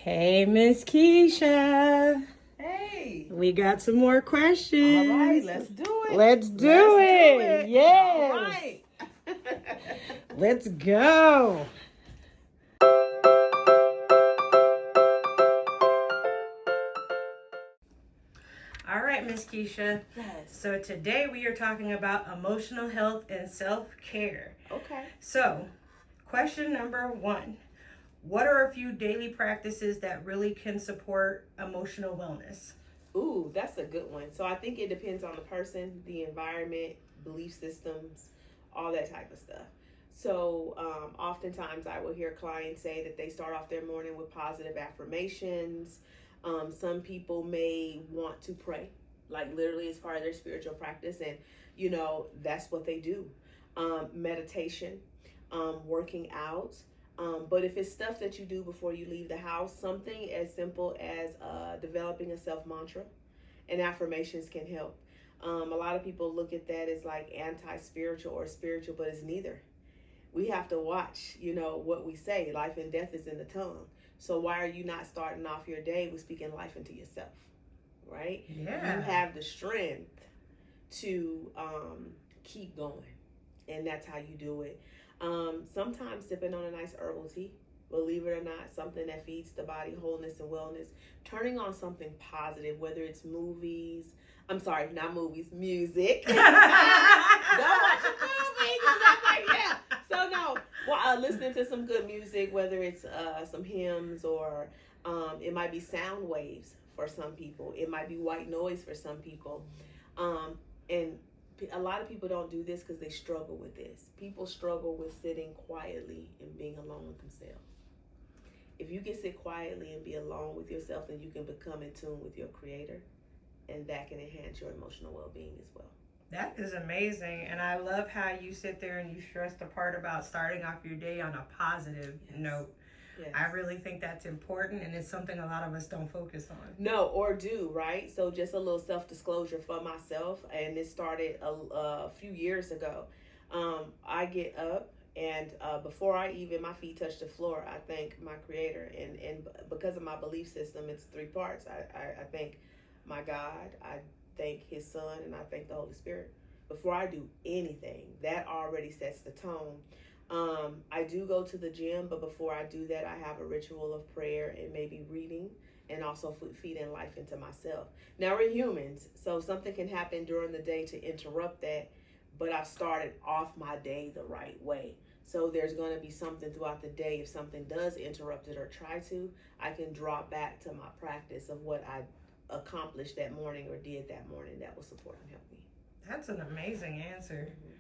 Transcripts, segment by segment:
Hey, Miss Keisha. Hey. We got some more questions. All right, let's do it. Let's do it. Yes. All right. Let's go. All right, Miss Keisha. Yes. So today we are talking about emotional health and self-care. Okay. So, question number 1. What are a few daily practices that really can support emotional wellness? Ooh, that's a good one. So I think it depends on the person, the environment, belief systems, all that type of stuff. So oftentimes I will hear clients say that they start off their morning with positive affirmations. Some people may want to pray, like literally as part of their spiritual practice. And, that's what they do. Meditation, working out. But if it's stuff that you do before you leave the house, something as simple as developing a self mantra and affirmations can help. A lot of people look at that as like anti-spiritual or spiritual, but it's neither. We have to watch, what we say. Life and death is in the tongue. So why are you not starting off your day with speaking life into yourself, right? Yeah. You have the strength to keep going, and that's how you do it. Sometimes sipping on a nice herbal tea, believe it or not, something that feeds the body wholeness and wellness. Turning on something positive, whether it's movies. I'm sorry, not movies, music. Don't watch a movie. Yeah. So no, listening to some good music, whether it's some hymns or it might be sound waves for some people. It might be white noise for some people. And a lot of people don't do this because they struggle with this. People struggle with sitting quietly and being alone with themselves. If you can sit quietly and be alone with yourself, then you can become in tune with your creator, and that can enhance your emotional well-being as well. That is amazing. And I love how you sit there and you stress the part about starting off your day on a positive note. Yes. I really think that's important, and it's something a lot of us don't focus on. No, or do, right? So just a little self-disclosure for myself, and it started a few years ago. I get up, and before my feet touch the floor, I thank my creator. And because of my belief system, it's 3 parts. I thank my God, I thank his son, and I thank the Holy Spirit. Before I do anything, that already sets the tone. I do go to the gym, but before I do that, I have a ritual of prayer and maybe reading, and also feeding life into myself. Now, we're humans, so something can happen during the day to interrupt that, but I've started off my day the right way. So there's going to be something throughout the day. If something does interrupt it or try to, I can draw back to my practice of what I accomplished that morning or did that morning that will support and help me. That's an amazing answer. Mm-hmm.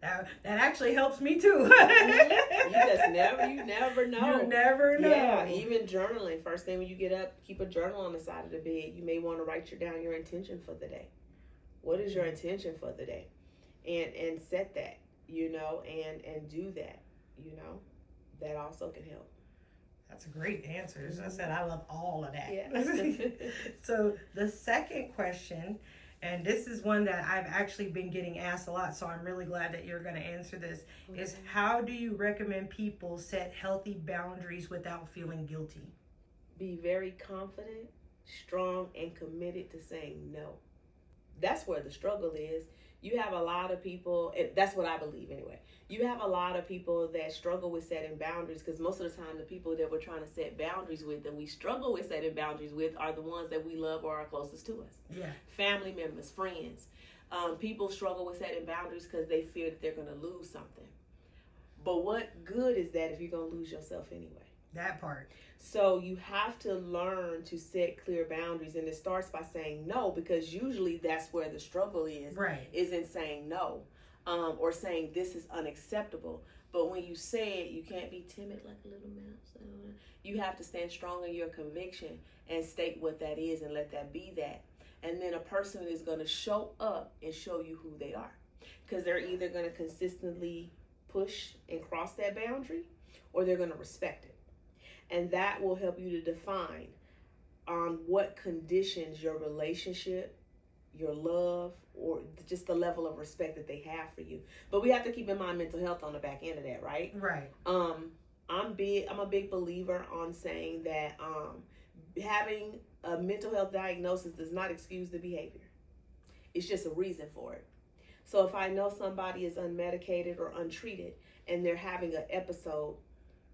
That actually helps me too. You never know. You never know. Yeah, even journaling. First thing when you get up, keep a journal on the side of the bed. You may want to write down your intention for the day. What is your intention for the day? And set that, and do that, that also can help. That's a great answer. As I said, I love all of that. Yeah. So the second question, and this is one that I've actually been getting asked a lot, so I'm really glad that you're going to answer this, is how do you recommend people set healthy boundaries without feeling guilty? Be very confident, strong, and committed to saying no. That's where the struggle is. You have a lot of people, and that's what I believe anyway. You have a lot of people that struggle with setting boundaries because most of the time the people that we're trying to set boundaries with and we struggle with setting boundaries with are the ones that we love or are closest to us. Yeah. Family members, friends. People struggle with setting boundaries because they fear that they're going to lose something. But what good is that if you're going to lose yourself anyway? That part. So you have to learn to set clear boundaries, and it starts by saying no, because usually that's where the struggle is. Right. Is in saying no, or saying this is unacceptable. But when you say it, you can't be timid like a little mouse. You have to stand strong in your conviction and state what that is and let that be that. And then a person is going to show up and show you who they are, because they're either going to consistently push and cross that boundary, or they're going to respect it. And that will help you to define on what conditions your relationship, your love, or just the level of respect that they have for you. But we have to keep in mind mental health on the back end of that, right? Right. I'm a big believer on saying that having a mental health diagnosis does not excuse the behavior. It's just a reason for it. So if I know somebody is unmedicated or untreated and they're having an episode,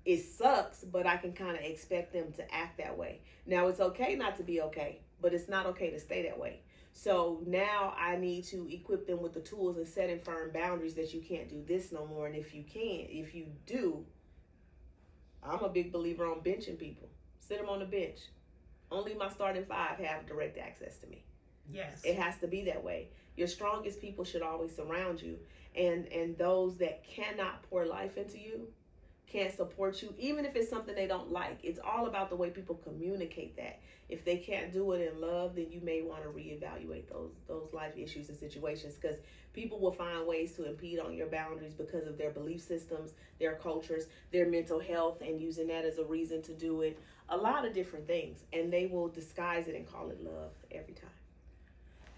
it sucks, but I can kind of expect them to act that way. Now, it's okay not to be okay, but it's not okay to stay that way. So now I need to equip them with the tools and setting firm boundaries that you can't do this no more. And if you do, I'm a big believer on benching people. Sit them on the bench. Only my starting five have direct access to me. Yes. It has to be that way. Your strongest people should always surround you. And those that cannot pour life into you, can't support you, even if it's something they don't like. It's all about the way people communicate that. If they can't do it in love, then you may want to reevaluate those life issues and situations, because people will find ways to impede on your boundaries because of their belief systems, their cultures, their mental health, and using that as a reason to do it. A lot of different things, and they will disguise it and call it love every time.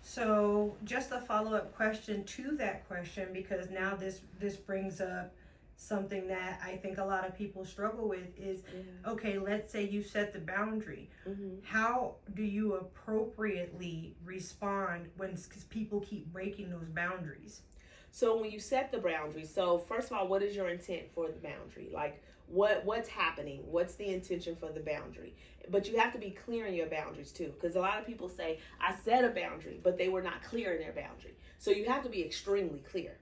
So just a follow-up question to that question, because now this brings up something that I think a lot of people struggle with is, okay, let's say you set the boundary. How do you appropriately respond when people keep breaking those boundaries? So when you set the boundary, so first of all, what is your intent for the boundary? Like what's happening? What's the intention for the boundary? But you have to be clear in your boundaries too, because a lot of people say, I set a boundary, but they were not clear in their boundary. So you have to be extremely clear.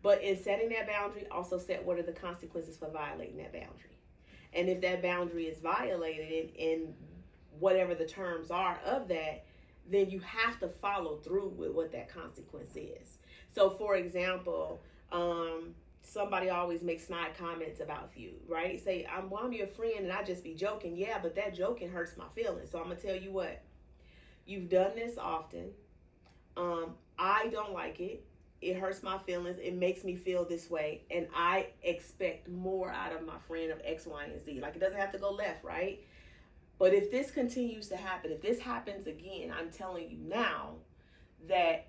But in setting that boundary, also set what are the consequences for violating that boundary. And if that boundary is violated in whatever the terms are of that, then you have to follow through with what that consequence is. So for example, somebody always makes snide comments about you, right? Say, I'm your friend and I just be joking. Yeah, but that joking hurts my feelings. So I'm going to tell you what, you've done this often. I don't like it. It hurts my feelings. It makes me feel this way. And I expect more out of my friend of X, Y, and Z. Like, it doesn't have to go left, right? But if this continues to happen, if this happens again, I'm telling you now that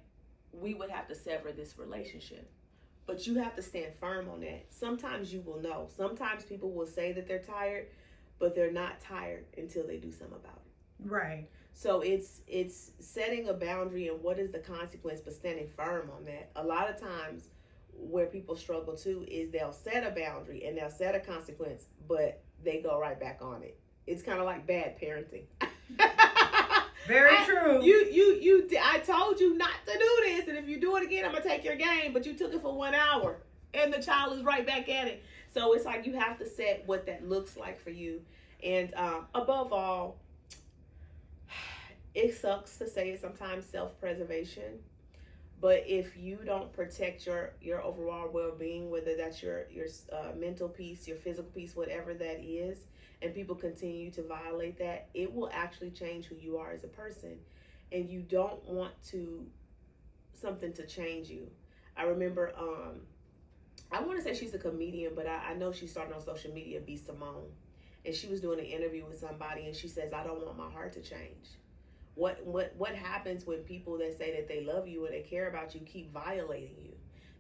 we would have to sever this relationship. But you have to stand firm on that. Sometimes you will know. Sometimes people will say that they're tired, but they're not tired until they do something about it. Right. So it's setting a boundary and what is the consequence, but standing firm on that. A lot of times where people struggle too is they'll set a boundary and they'll set a consequence, but they go right back on it. It's kind of like bad parenting. Very true. I told you not to do this, and if you do it again, I'm gonna take your game. But you took it for 1 hour, and the child is right back at it. So it's like you have to set what that looks like for you, and above all, it sucks to say it sometimes, self-preservation. But if you don't protect your overall well-being, whether that's your mental peace, your physical peace, whatever that is, and people continue to violate that, it will actually change who you are as a person. And you don't want something to change you. I remember, I want to say she's a comedian, but I know she started on social media, B. Simone. And she was doing an interview with somebody, and she says, I don't want my heart to change. What happens when people that say that they love you and they care about you keep violating you?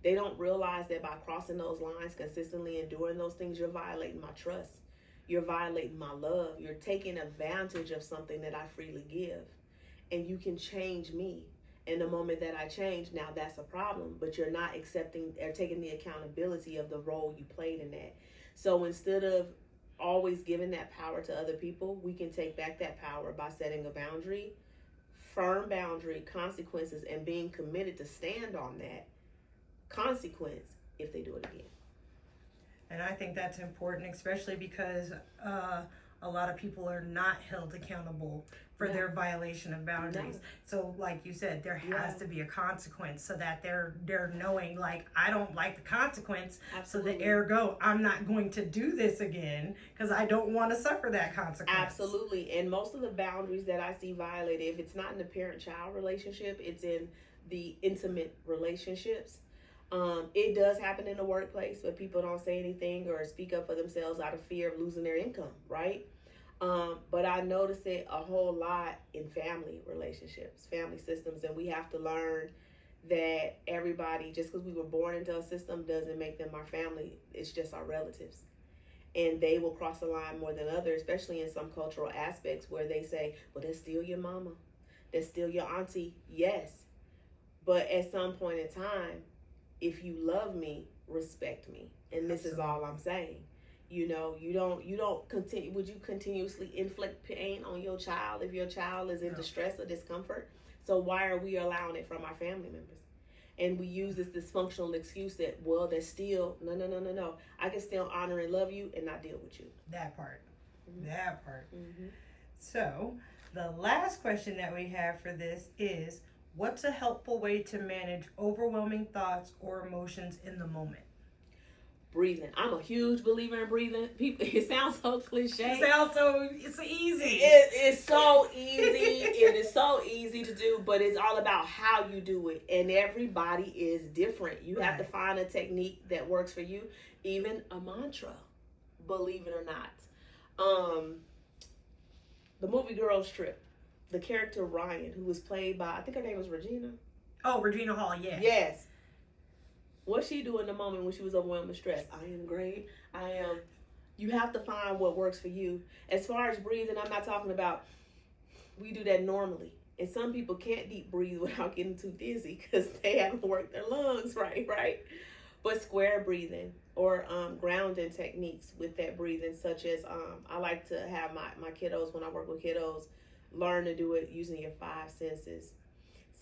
They don't realize that by crossing those lines consistently and doing those things, you're violating my trust. You're violating my love. You're taking advantage of something that I freely give. And you can change me. And the moment that I change, now that's a problem. But you're not accepting or taking the accountability of the role you played in that. So instead of always giving that power to other people, we can take back that power by setting a boundary, firm boundary, consequences, and being committed to stand on that consequence if they do it again. And I think that's important, especially because a lot of people are not held accountable for their violation of boundaries. So like you said, there has to be a consequence so that they're knowing, like, I don't like the consequence. Absolutely. So the ergo, I'm not going to do this again because I don't want to suffer that consequence. Absolutely. And most of the boundaries that I see violated, if it's not in the parent-child relationship, it's in the intimate relationships. It does happen in the workplace, but people don't say anything or speak up for themselves out of fear of losing their income, right? But I notice it a whole lot in family relationships, family systems, and we have to learn that everybody, just because we were born into a system, doesn't make them our family. It's just our relatives. and they will cross the line more than others, especially in some cultural aspects where they say, well, that's still your mama, that's still your auntie. Yes, but at some point in time, if you love me, respect me. And this is all I'm saying. You know, you don't continue. Would you continuously inflict pain on your child if your child is in distress or discomfort? So why are we allowing it from our family members? And we use this dysfunctional excuse that, well, that's still, no. I can still honor and love you and not deal with you. That part. That part. So the last question that we have for this is, what's a helpful way to manage overwhelming thoughts or emotions in the moment? Breathing. I'm a huge believer in breathing. People, it sounds so cliche. It's easy. It's so easy. It is so easy to do, but it's all about how you do it. And everybody is different. You have to find a technique that works for you. Even a mantra, believe it or not. The movie Girls Trip, the character Ryan, who was played by, I think her name was Regina. Oh, Regina Hall, yeah. Yes. What she do in the moment when she was overwhelmed with stress? I am great. You have to find what works for you. As far as breathing, I'm not talking about, we do that normally. And some people can't deep breathe without getting too dizzy because they haven't worked their lungs right? But square breathing or grounding techniques with that breathing, such as I like to have my kiddos, when I work with kiddos, learn to do it using your 5 senses.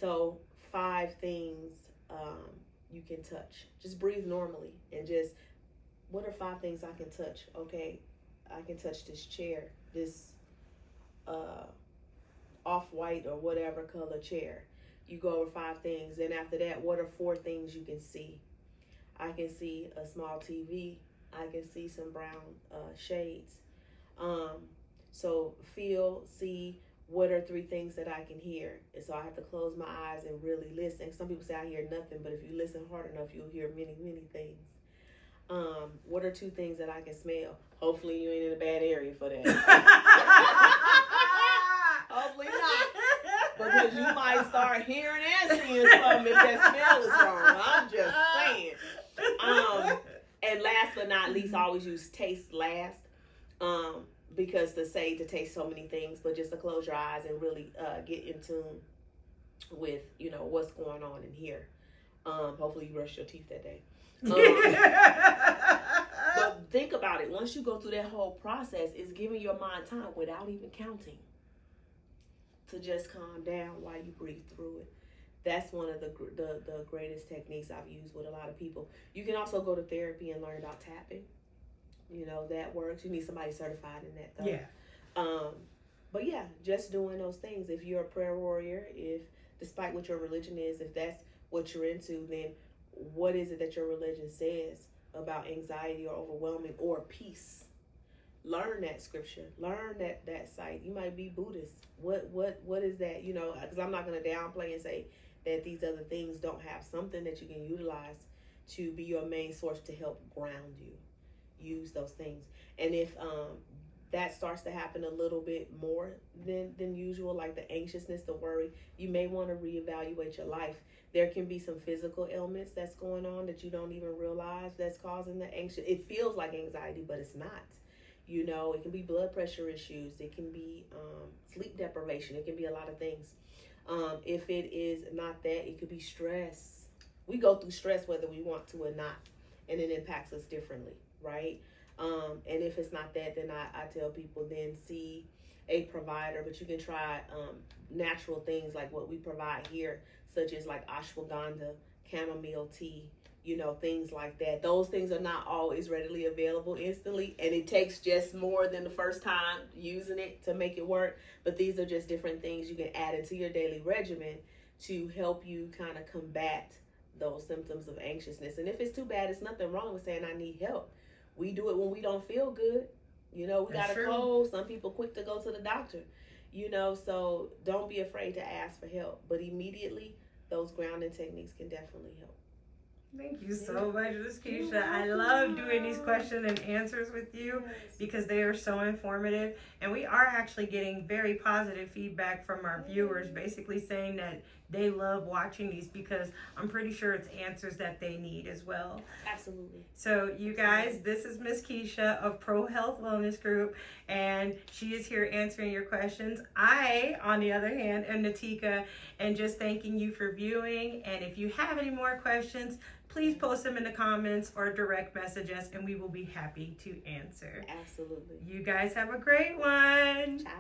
So 5 things you can touch. Just breathe normally and just, what are 5 things I can touch? Okay, I can touch this chair, this off-white or whatever color chair. You go over 5 things. Then after that, what are 4 things you can see? I can see a small TV. I can see some brown shades. So feel, see, what are 3 things that I can hear? And so I have to close my eyes and really listen. Some people say I hear nothing, but if you listen hard enough, you'll hear many, many things. What are 2 things that I can smell? Hopefully you ain't in a bad area for that. Hopefully not. Because you might start hearing and seeing something if that smell is wrong. I'm just saying. And last but not least, I always use taste last. Because to taste so many things, but just to close your eyes and really get in tune with, what's going on in here. Hopefully you brush your teeth that day. But think about it. Once you go through that whole process, it's giving your mind time without even counting to just calm down while you breathe through it. That's one of the greatest techniques I've used with a lot of people. You can also go to therapy and learn about tapping. That works. You need somebody certified in that, though. Yeah. But yeah, just doing those things. If you're a prayer warrior, if despite what your religion is, if that's what you're into, then what is it that your religion says about anxiety or overwhelming or peace? Learn that scripture. Learn that site. You might be Buddhist. What is that? Because I'm not going to downplay and say that these other things don't have something that you can utilize to be your main source to help ground you. Use those things. And if that starts to happen a little bit more than usual, like the anxiousness, the worry, you may want to reevaluate your life. There can be some physical ailments that's going on that you don't even realize that's causing the anxious. It feels like anxiety, but it's not. It can be blood pressure issues. It can be sleep deprivation. It can be a lot of things. If it is not that, it could be stress. We go through stress whether we want to or not, and it impacts us differently. Right? And if it's not that, then I tell people then see a provider, but you can try natural things like what we provide here, such as like ashwagandha, chamomile tea, things like that. Those things are not always readily available instantly, and it takes just more than the first time using it to make it work. But these are just different things you can add into your daily regimen to help you kind of combat those symptoms of anxiousness. And if it's too bad, it's nothing wrong with saying I need help. We do it when we don't feel good. We got a cold. Some people quick to go to the doctor. So don't be afraid to ask for help. But immediately, those grounding techniques can definitely help. Thank you so much, Miss Keisha. I love doing these question and answers with you because they are so informative. And we are actually getting very positive feedback from our viewers, basically saying that they love watching these because I'm pretty sure it's answers that they need as well. Absolutely. So you guys, this is Miss Keisha of Pro Health Wellness Group, and she is here answering your questions. I, on the other hand, am Natika, and just thanking you for viewing. And if you have any more questions, please post them in the comments or direct message us, and we will be happy to answer. Absolutely. You guys have a great one. Ciao.